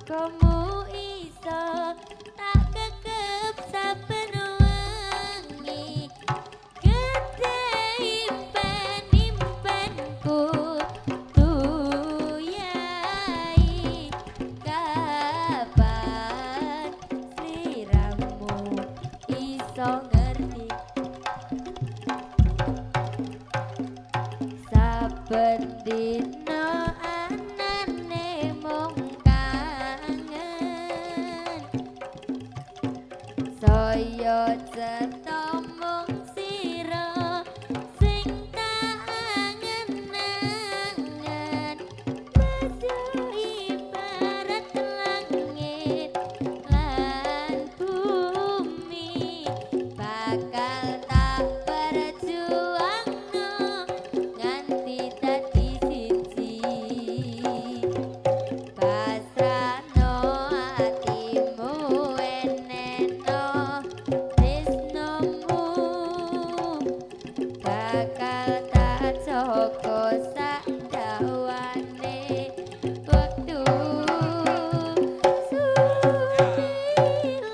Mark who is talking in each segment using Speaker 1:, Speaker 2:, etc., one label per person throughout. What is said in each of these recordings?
Speaker 1: Kamu iso tak kekep saben wengi gede impen-impenku tuyai kapan sliramu iso ngerti saben dina anane mung kangen saya cetha mung sira sing tak angen-angen mesya ibarat langit lan bumi bakal tak perjuangno nganti dadi siji pasrahno atimu eneno tresnomu bakal tak jaga sak dawane wektu suwi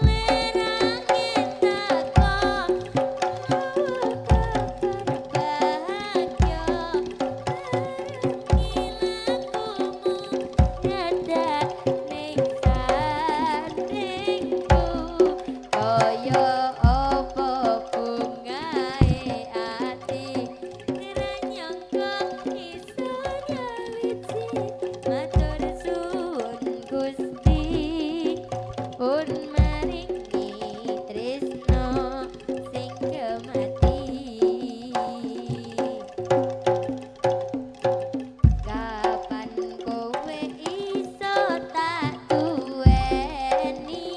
Speaker 1: lerangit takon bahagia dadak ning saningku kaya apa bungae ati nyangka iso nyawiji matur suwun Gusti pun maringi tresno sing kemati kapan kowe iso tak duweni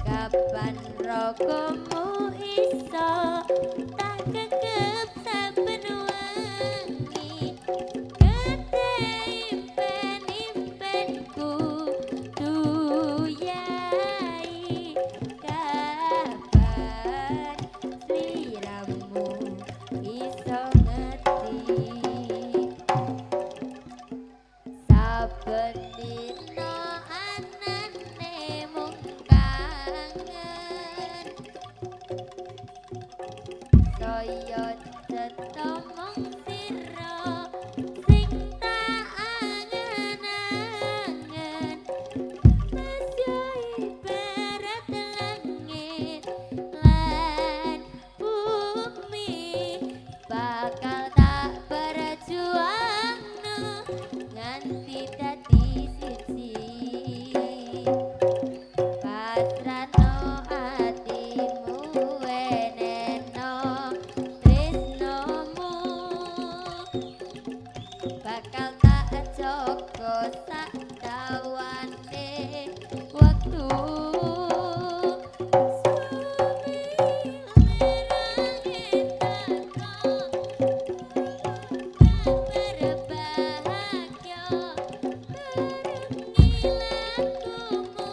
Speaker 1: kapan rokomu iso tak kekep saben wengi gede impen-impenku tuyai kapan sliramu iso ngerti saben dina anane mung kangen saya cetha mung sira sing tak angen-angen mesya ibarat langit lan bumi bakal tak perjuangno nganti dadi siji pasrahno atimu eneno tresnomu bakal tak jaga sak dawane wektu suwi lerangit takon berbahagia barengi lakumu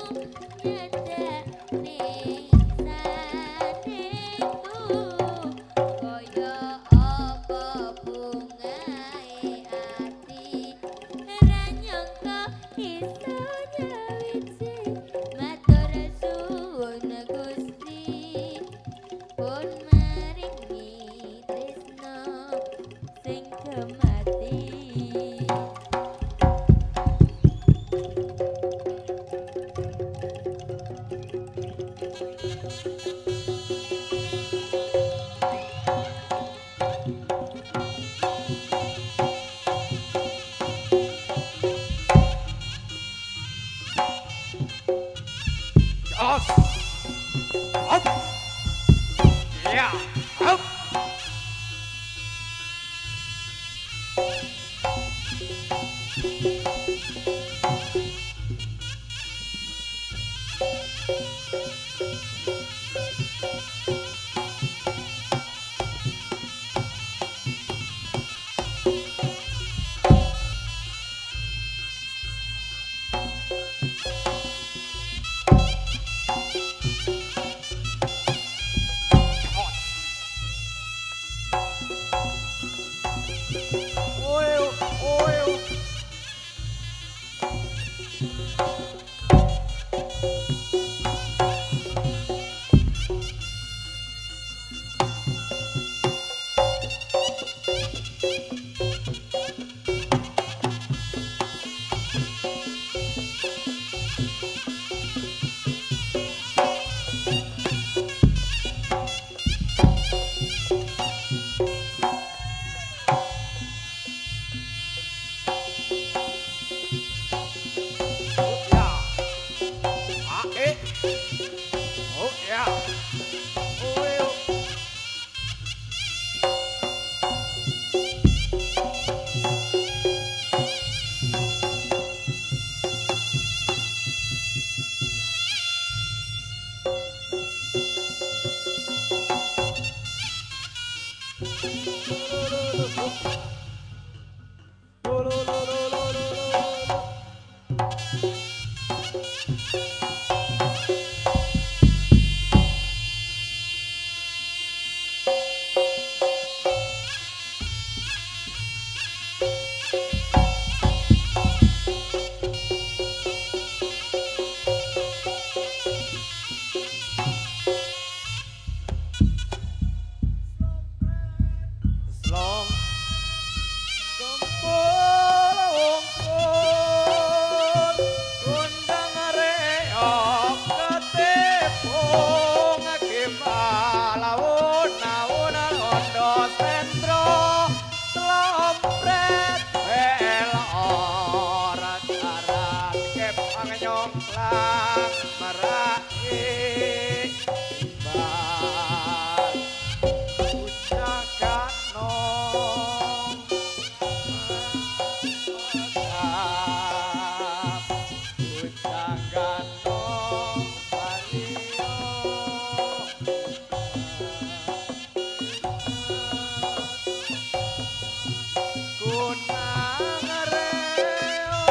Speaker 1: nyedak ning saningku kaya apa bungae ati ra nyangka iso nyawiji matur suwun Gusti pun maringi tresno sing kemati
Speaker 2: Us. Up. Yeah. Up. Long kempul wungkul kundang reok ketepung kimalawun nawunan ondo sentro slompret bel orat arat kep angnyongklang merai bal ucakan nong ucakan nong palio kunang reo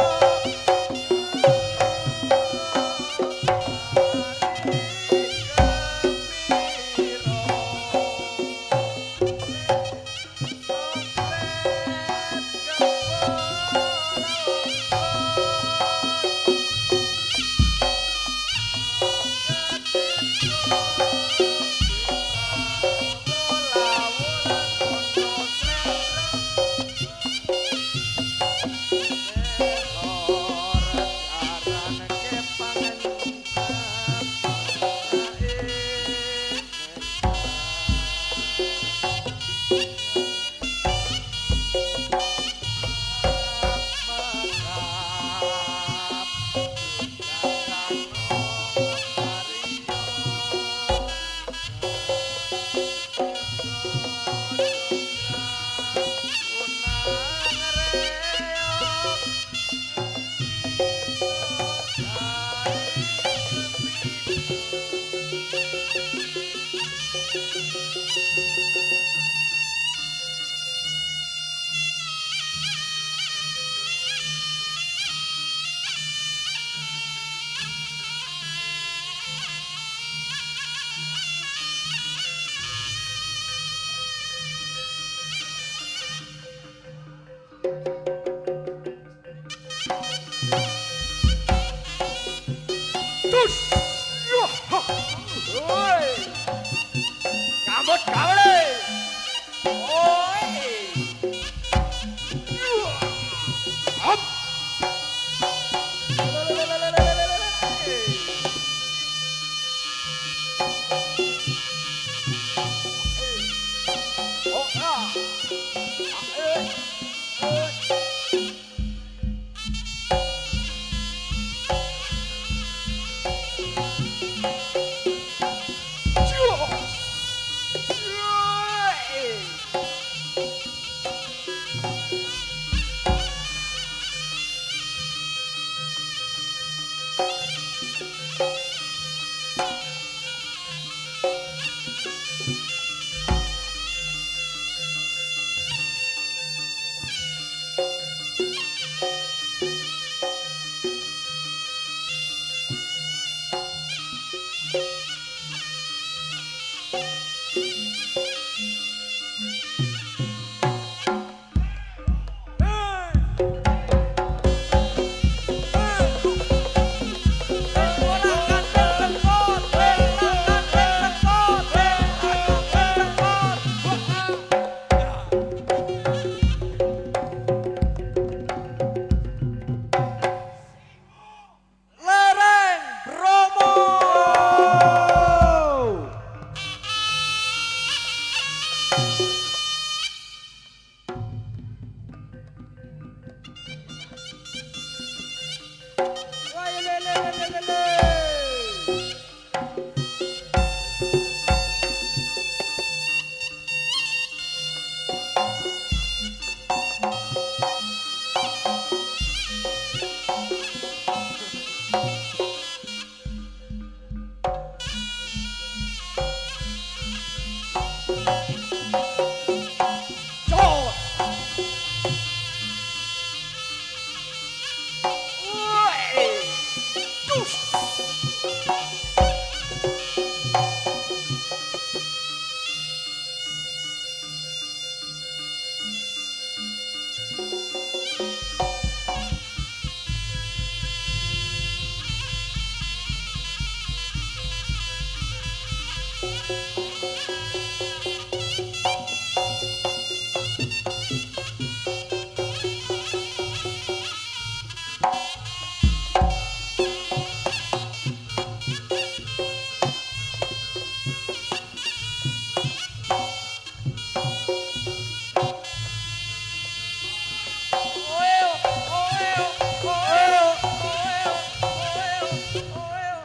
Speaker 2: Wah, le le le le le le. Cos. Woi. Cus. Oeo, oeo, oeo, oeo, oeo, oeo.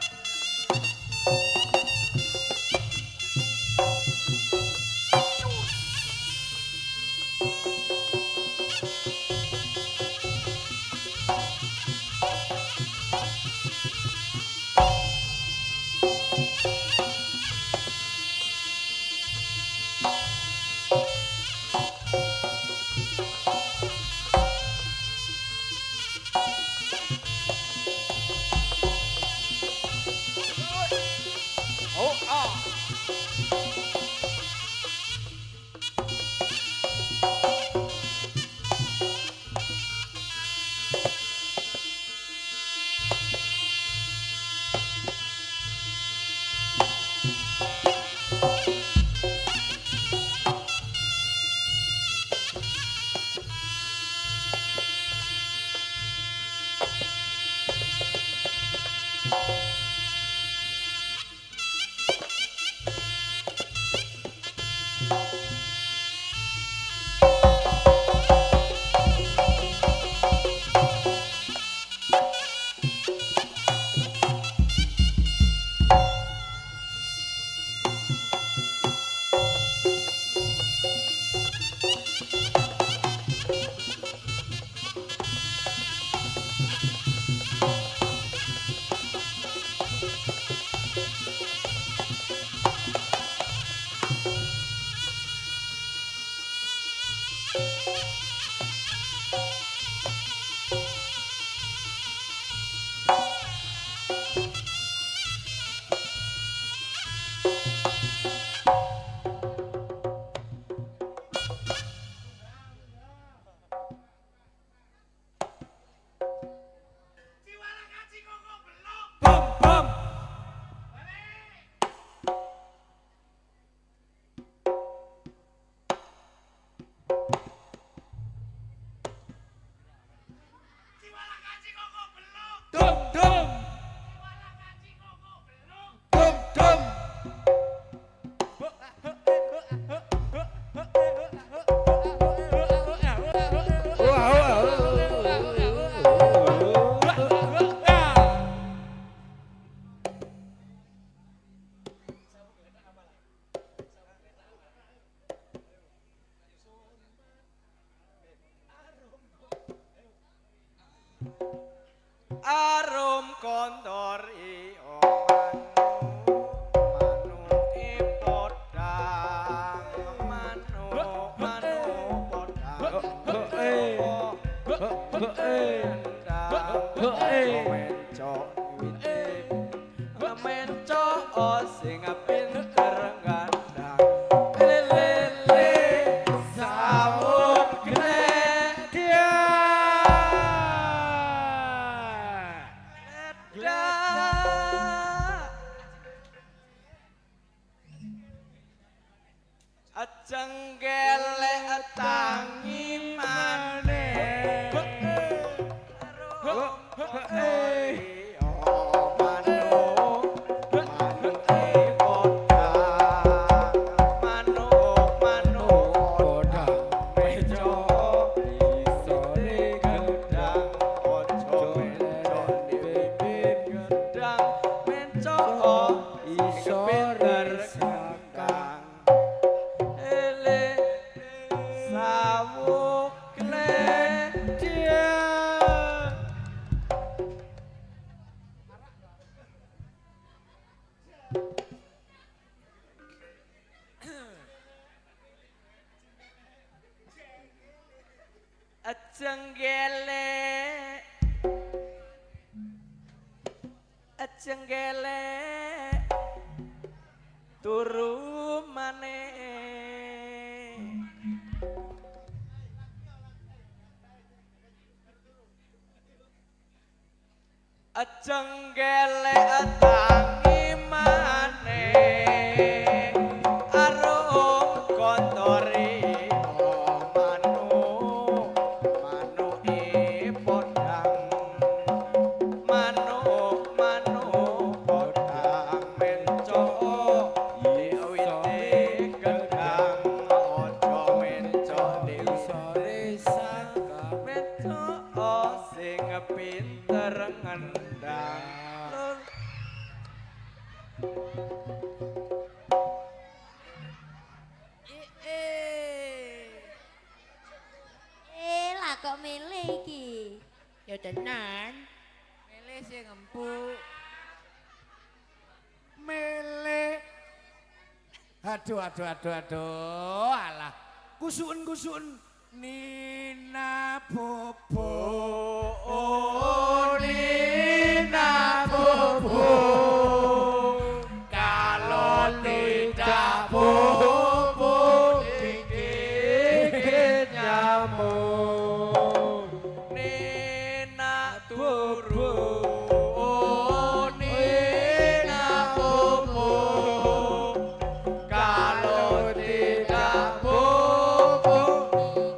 Speaker 2: Oh, ah. Bum, bum. Dum, dum. Dum, dum. Arum kondor i omanu manu ipodang manu manu podang mencok witi mencok sing pinter gandang lele sawut gede Acenggele tangi maneh Ajenggele Ajenggele turu maneh Ajenggele tangi maneh arum kotori pinter ngendang
Speaker 1: lah kok milih iki.
Speaker 3: Ya tenan. Milih sing empuk.
Speaker 4: Milih. Aduh. Alah. Kusuun. Nina Bobo. Oh, Nina Bobo. Kalau tidak Bobo digigit nyamuk.
Speaker 2: Nina turu
Speaker 4: Oh, Nina Bobo. Kalau tidak Bobo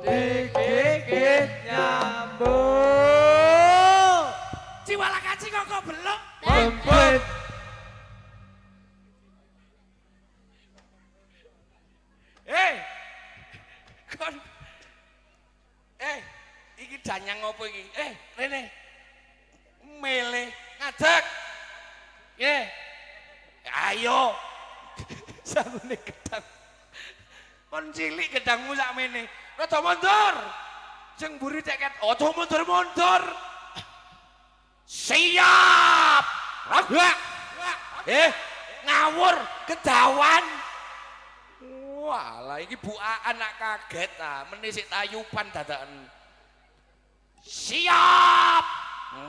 Speaker 4: digigit nyamuk. Ciwala kaci kok belok.
Speaker 2: Bempet
Speaker 4: Kon. Iki danyang ngopo iki? Rene. Mele ngadeg. Ayo. Samune gedang. Kon cilik gedangmu sakmene. Rada mundur. Sing mburi ceket. Aja mundur-mundur. Siap. Ragak. Ngawur kedawan. Walah iki bukaan nak kaget ta, menisik tayupan dadakan. Siap.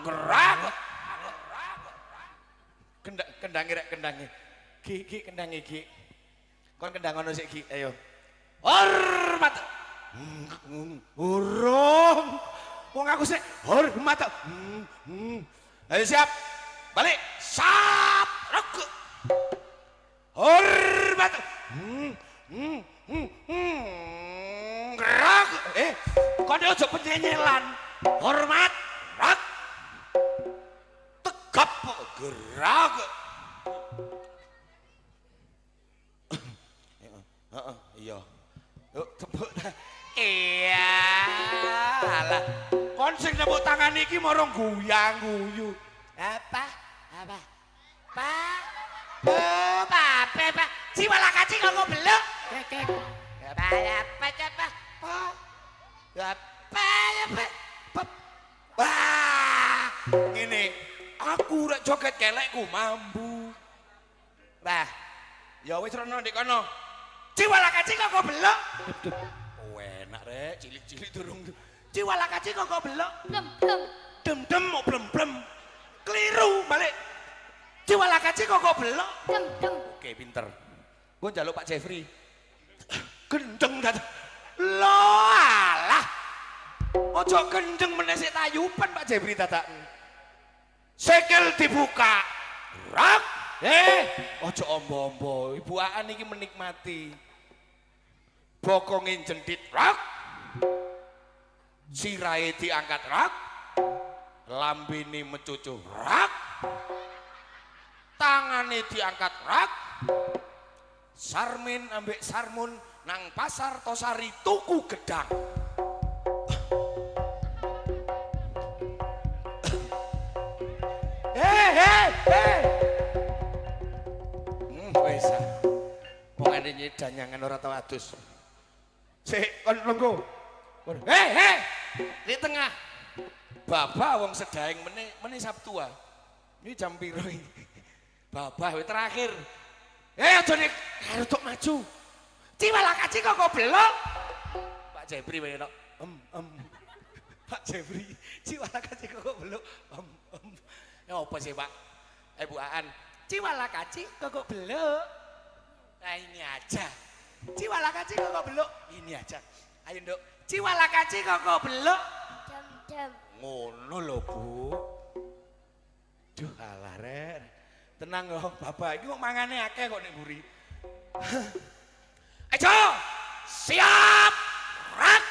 Speaker 4: Gerak. Kendangi. Ki kendangi ki. Kon kendang ngono sik ki, ayo. Hormat. Urung. Wong aku sik hormat. Ayo siap. Balik. Sap. Reg. Hormat. Gerak. Kon ojo penyenyelan. Hormat. Rak. Tegap. Gerak. Iya. Yuk tepuk. Iya. Alah. Kon sing tepuk tangan iki marang guyang-guyu. Apa? Pak. Oh, Pak. Ciwala kaci kok belok. Wah, ini aku rek joget kelekku mambu. Bah, ya wis rono ndek kono. Ciwala kaci kok belok. Oh, enak rek, cilik-cilik durung. Ciwala kaci kok belok. Dem mau blem. Keliru balik. Ciwala kaci kok belok.
Speaker 1: Dem.
Speaker 4: Oke, pinter. Gue njaluk Pak Jeffrey. Gendeng dah. Loh alah. Ojo gendeng menesik tayupan Pak Jeffrey dadak. Sekel dibuka. Rak. Ojo ombo-ombo. Ibu Aan iki menikmati. Bokongin jendit rak. Sirahe diangkat rak. Lambene mecucu rak. Tangane diangkat rak. Sarmin ambek Sarmun nang pasar Tosari tuku gedang. Wis. Wong ngene danyangan ora tau adus. Sik kon lenggo. Di tengah. Babah wong sedaeng meneh Sabtu ah. Ini jam piro iki? Babah wis terakhir. Aja nek arep maju. Ciwala kaci kok belok. Pak Jepri wae tok. Pak Jeffrey, Ciwala kaci kok beluk. Ya apa sih Pak? Bu Aan, Ciwala kaci kok beluk. Nah ini aja. Ciwala kaci kok beluk. Ini aja. Ayo Nduk. Ciwala kaci kok beluk.
Speaker 1: Jam-jam.
Speaker 4: Ngono lho Bu. Duh alah Ren. Tenang loh Bapak, ini kok mangane akeh kok nek mburi. Ayo. Siap. Rak.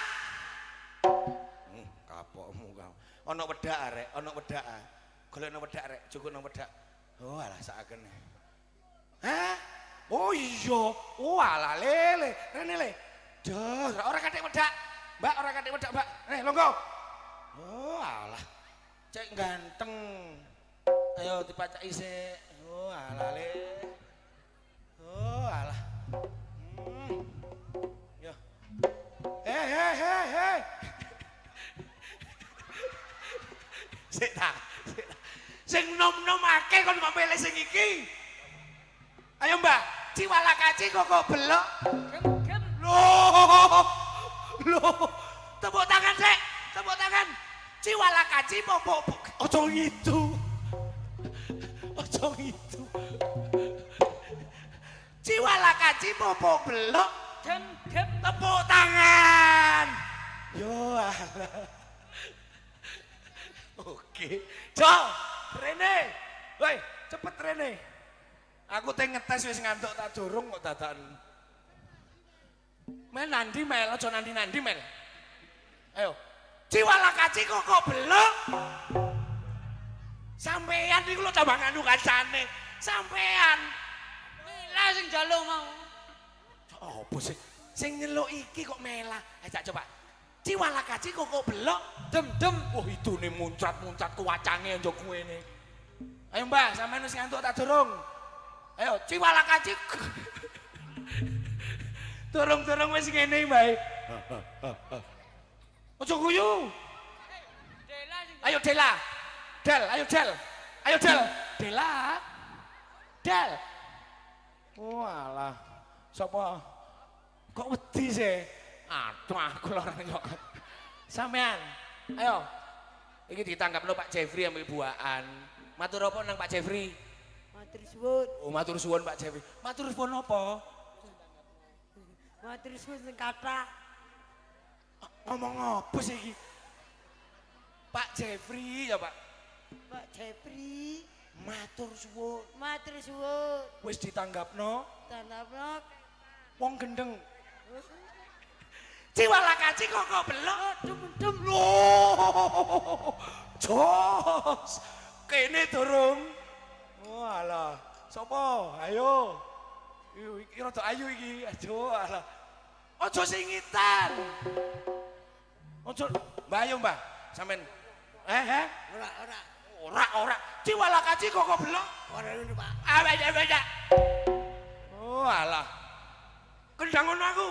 Speaker 4: Kapokmu kau. Ana wedak arek, ana wedak. Golekno wedak arek, cukupno wedak. Oh alah saken. Hah? Oh iya. Oh alah lele. Rene le. Duh, ora kathik wedak. Mbak, ora kathik wedak, Mbak. Longgo. Oh alah. Cek ganteng. Ayo dipacaki sik. Oh alah le. Oh alah. Yo. Hei. Sik ta. Sing nom-nom akeh kon kok milih sing iki. Ayo Mbak, Ciwala kaci kok belok.
Speaker 3: Gem.
Speaker 4: Loh. Tepuk tangan sik, tepuk tangan. Ciwala kaci popo. Ojo gitu. Ojo gitu. Ciwala kaci popo belok.
Speaker 3: Gem.
Speaker 4: Tepuk tangan. Yo alah. Oke. Jo, Rene. Woi, cepet Rene. Aku teh ngetes wis ngantuk tak dorong kok dadakan. Mel nandi mel, aja nandi mel. Ayo. Ciwala kaci kok belok. Sampean niku lho tambah nganu kancane. Sampean.
Speaker 3: Mila sing jaluk mau.
Speaker 4: Apa sih? Sing nyeluk iki kok melah. Ayo tak coba. Ciwala kaci kok belok.
Speaker 3: Dem.
Speaker 4: Oh itu nih muncrat kuwacange njok kuwene. Ayo Mbah, sampean wis ngantuk tak dorong. Ayo, Ciwala kaci. Dorong wis ngene Mbah. Ojo guyu.
Speaker 3: Dela sing
Speaker 4: Ayo Dela. Ayo Del. Dela. Del. Oh alah. Sapa? Kok wedi sih? Aduh aku lho ora nyok. Sampean. Ayo. Iki ditangkap lo Pak Jeffrey ambil buaan. Matur apa nang Pak Jeffrey?
Speaker 1: Matur suwun.
Speaker 4: Oh matur suwun Pak Jeffrey. Matur suwun apa?
Speaker 1: Matur suwun sing kathah.
Speaker 4: Ngomong apa sih iki? Pak Jeffrey ya Pak.
Speaker 1: Pak Jeffrey.
Speaker 4: Matur suwun.
Speaker 1: Matur suwun.
Speaker 4: Wis ditanggapno
Speaker 1: Tanapno.
Speaker 4: wong gendeng. Ciwala kaci kok belok.
Speaker 1: Dem.
Speaker 4: Loh. Jos. Kene durung. Oh alah. Sopo? Ayo. Iki rada ayu iki. Aduh alah. Ojo singitan. Ojo. Mbak ayo Mbak. Sampean. Ora. Ciwala kaci kok belok.
Speaker 1: Ora ngono Pak.
Speaker 4: Beda. Oh alah. Kendang ngono aku.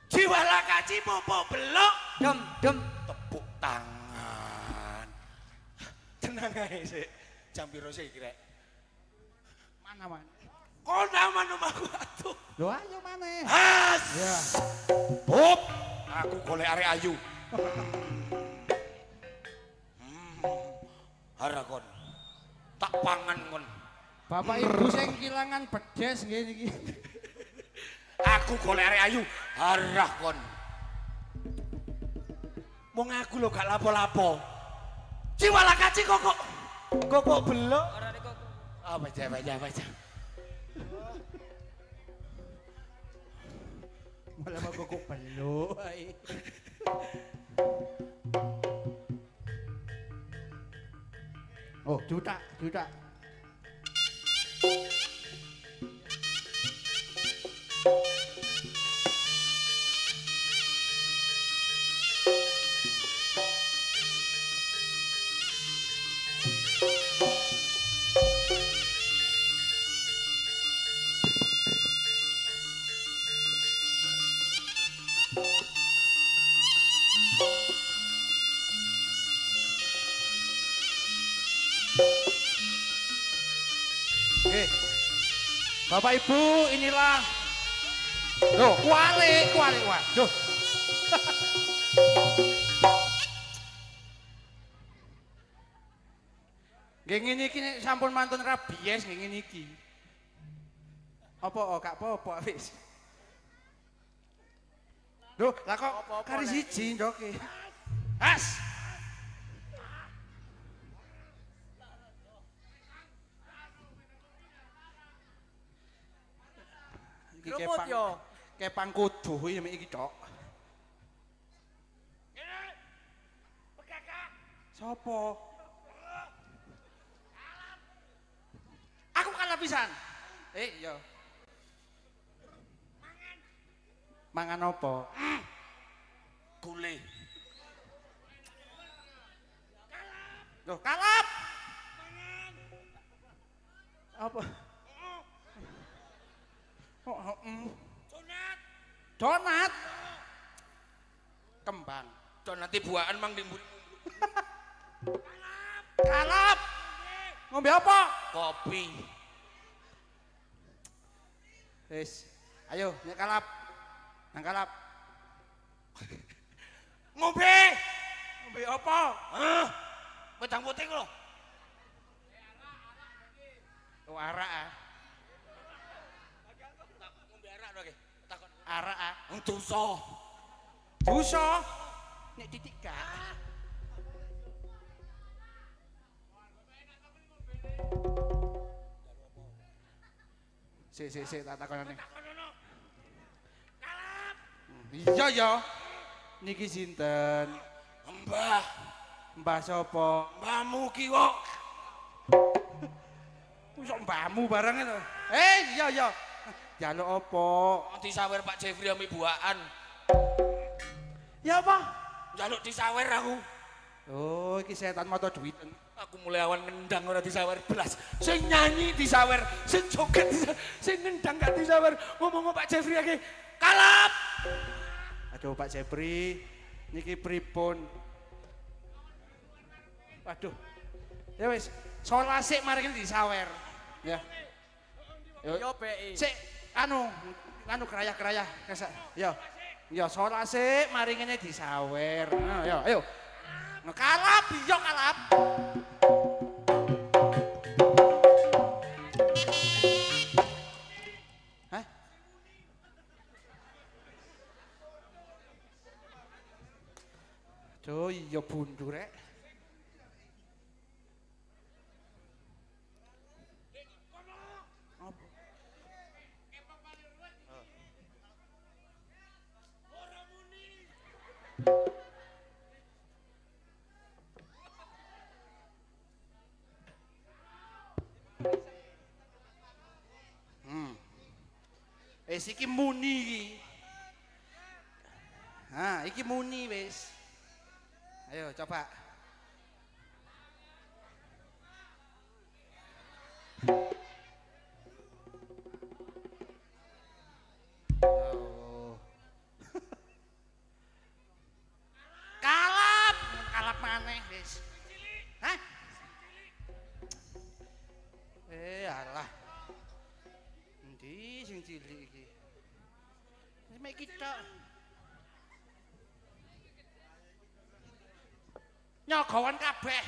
Speaker 4: Jiwala kaci popo belok.
Speaker 3: Dem.
Speaker 4: Tepuk tangan. Tenang aja sih. Jam piro sih kira.
Speaker 3: Mana man?
Speaker 4: Kau nama nomorku atuh.
Speaker 3: Lo ayo mana?
Speaker 4: Has.
Speaker 3: Ya.
Speaker 4: Hop. Aku golek arek ayu. Harakon. Tak pangan kon.
Speaker 5: Bapak Ibu sing kilangan bedes nggih niki.
Speaker 4: Aku golek arek ayu. Harakon. Wong aku lho gak lapo-lapo. Jiwala kaci kok belok.
Speaker 3: Ora nek kok.
Speaker 4: Oh, baca.
Speaker 5: Malah kok beluk ae. Oh, juta. Oke. Bapak Ibu, inilah. Loh, kuali. Waduh. Nggih ngene iki nek sampun mantun rabies nggih ngene iki. Apa gak apa-apa wis. Loh, lah kok kari siji njoke. Has. Iki
Speaker 3: Kruput yo.
Speaker 5: Kepang kudu iki tok. Sopo? Aku kalah pisan. Iya. Mangan apa?
Speaker 4: Gule.
Speaker 5: Loh, kalap. Apa? Oh, Donat. Kembang.
Speaker 4: Nanti buahan mang ning mburi.
Speaker 5: Kalap. Ngombe apa?
Speaker 4: Kopi.
Speaker 5: Wis. Ayo, nek kalap. Nang kalap.
Speaker 4: Ngombe.
Speaker 5: Ngombe apa?
Speaker 4: Hah? Wedang putih lho.
Speaker 5: Oh, arak ah.
Speaker 4: Ngombe arak lho iki. Takon.
Speaker 5: Arak ah.
Speaker 4: Dosa.
Speaker 5: Dosa. Nek titik gak. Sik tak takonane. Iya ya. Niki sinten?
Speaker 4: Mbah.
Speaker 5: Mbah sapa?
Speaker 4: Mbahmu ki kok.
Speaker 5: Kok mbahmu barang itu? Iya. Jaluk apa?
Speaker 4: Disawer Pak Jeffrey ami buahan.
Speaker 5: Ya apa?
Speaker 4: Jaluk disawer aku.
Speaker 5: Oh, iki setan mata duiten.
Speaker 4: Aku mulai awan ngendang ora disawer belas. Sing nyanyi disawer, sing joget disawer, sing ngendang gak disawer. Ngomong Pak Jeffrey lagi. Kalap.
Speaker 5: Aduh Pak Jeffrey, niki pripun? Waduh. Ya wis, salah sik mari disawer. Ya.
Speaker 3: Yo BI.
Speaker 5: Sik anu keraya-keraya. Ya. Ya salah sik mari ngene disawer. Ya, ayo. Kalap, iya kalap. Hah? Duh, iya bundu rek. Apa? Iki muni iki. Iki muni wis. Ayo coba. Oh. Kalap, kalap maneh wis. Hah? Alah. Endi sing cilik iki? Wis mek kita. Nyogowan kabeh.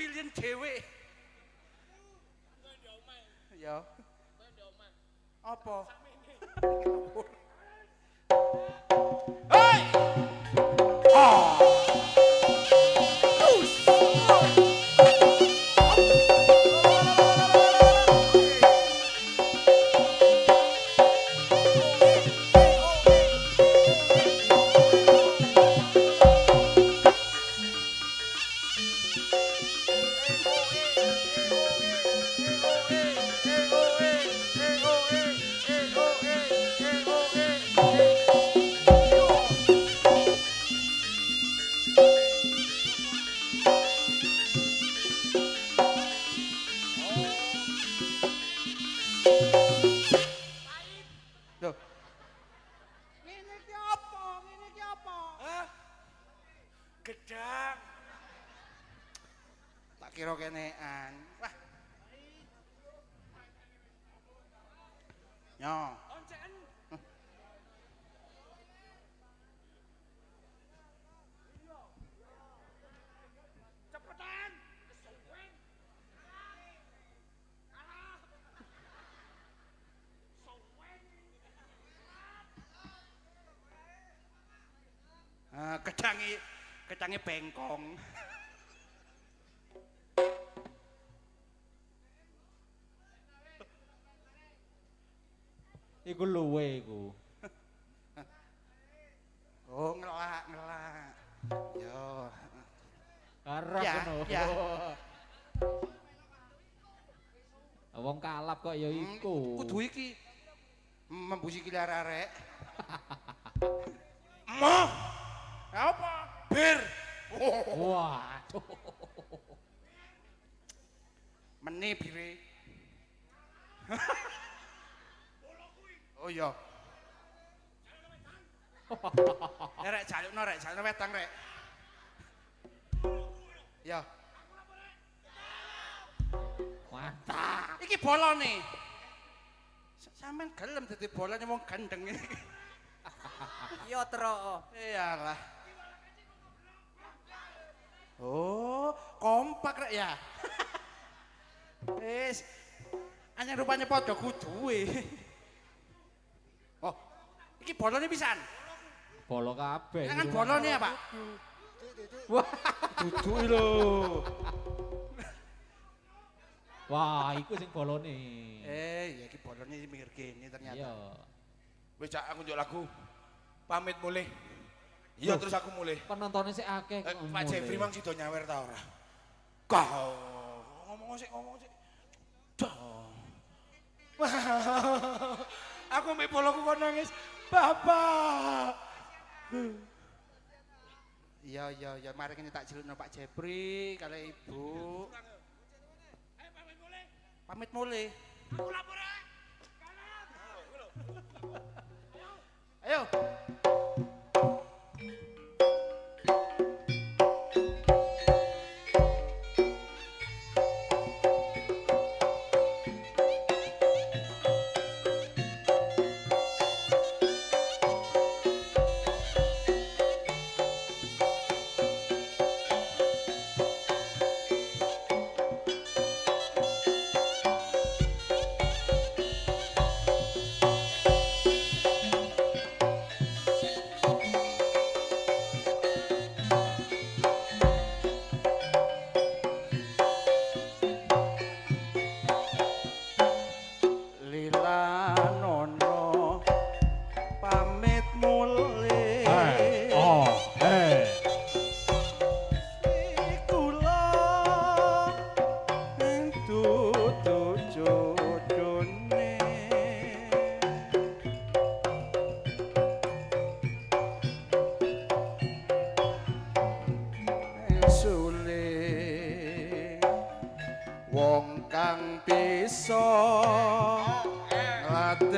Speaker 5: Pilihan dhewe. Ya. Apa? Hei! Loh. Ngene iki apa? Ngene iki apa?
Speaker 4: Hah? Gedang.
Speaker 5: Tak kira kenean. Wah. Nyo.
Speaker 4: Cepetan.
Speaker 5: Kedange bengkong.
Speaker 2: Iku luwe iku.
Speaker 5: Oh, ngelak. Yo.
Speaker 2: Arep
Speaker 5: Ya,
Speaker 2: ngono.
Speaker 5: ya.
Speaker 2: Wong kalap kok ya iku.
Speaker 5: Kudu iki. Membusiki arek-arek.
Speaker 4: Moh,
Speaker 5: Apa?
Speaker 4: bir.
Speaker 2: Waduh.
Speaker 5: Meni bire. Oh iya. Rek jalukno wedang rek. Ya.
Speaker 2: Mantap.
Speaker 5: Iki bolone. Sampeyan gelem dadi bolone wong gendeng iki.
Speaker 3: Iya tro.
Speaker 5: Iyalah. Oh, kompak rek ya. Wis. Anyar rupane padha kuduwe. Oh, iki bolone pisan.
Speaker 2: Bolo kabeh.
Speaker 5: Jangan bolone ya, Pak.
Speaker 2: Wah,
Speaker 5: Dudu lho.
Speaker 2: wah, iku sing bolone.
Speaker 5: Ya iki bolone di pinggir kene ternyata.
Speaker 2: Iya.
Speaker 4: Wis Cak, aku njuk lagu. Pamit mulih. Iya, terus aku mulih.
Speaker 2: Penontonnya sih akeh kok.
Speaker 4: Pak Jeffrey mang sido nyawer ta ora? Kau ngomong sik. Dah. Aku mbek boloku kok nangis. Bapak.
Speaker 5: Iya, mari kene tak jelukno Pak Jepri kali Ibu. Pamit mulih.
Speaker 4: Aku lapor.
Speaker 5: Ayo.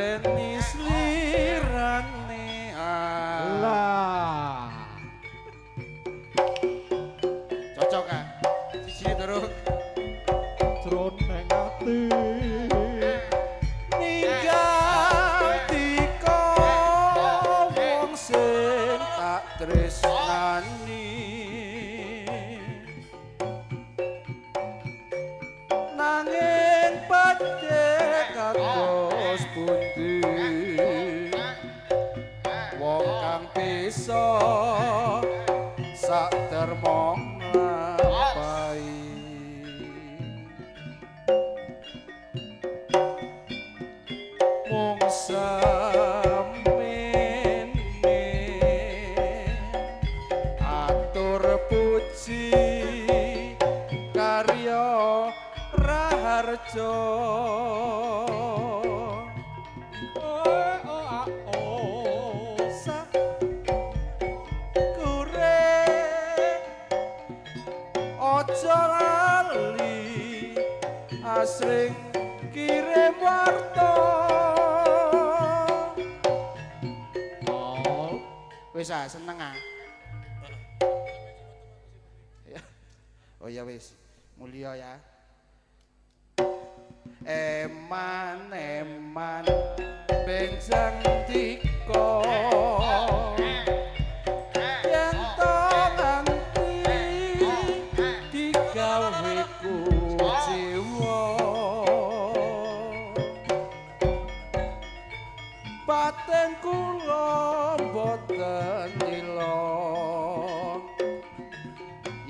Speaker 5: pateni slirane
Speaker 2: Lah.
Speaker 5: cocok kan siji terus
Speaker 2: Jroning ati.
Speaker 5: ninggal tika wong sing tak tresnani nanging padhe kados pundi wong kang bisa sak termong lampahi mung semene atur puji karya raharja sak kureng aja lali asring kirim warta wis seneng ah oh ya wis mulia ya eman benjang dika yen to nganti digawe kuciwa batin kula boten ilong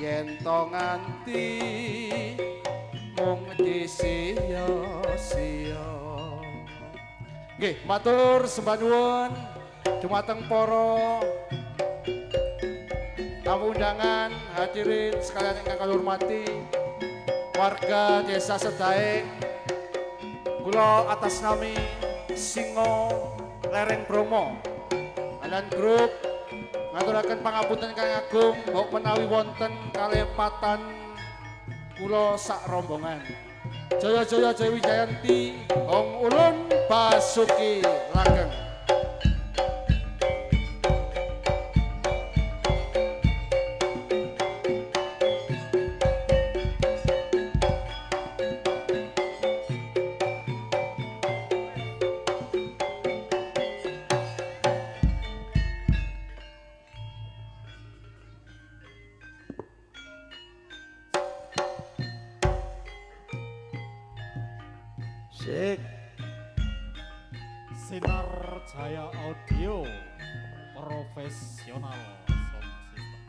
Speaker 5: yen to nganti mung disia-sia nggih matur sembah nuwun dumateng para tamu undangan hadirin sekalian ingkang kula hormati warga desa Sedaeng kula atas nami Singo Lereng Bromo lan grup ngaturaken pangapunten kang agung mbok menawi wonten kalepatan kula sak rombongan Jaya-jaya Dewi Jayanti Hong Ulun Basuki Langgeng
Speaker 2: Sik. Sinar Jaya Audio Profesional Sound System.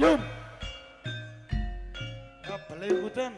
Speaker 5: Yum
Speaker 1: Beli hutan.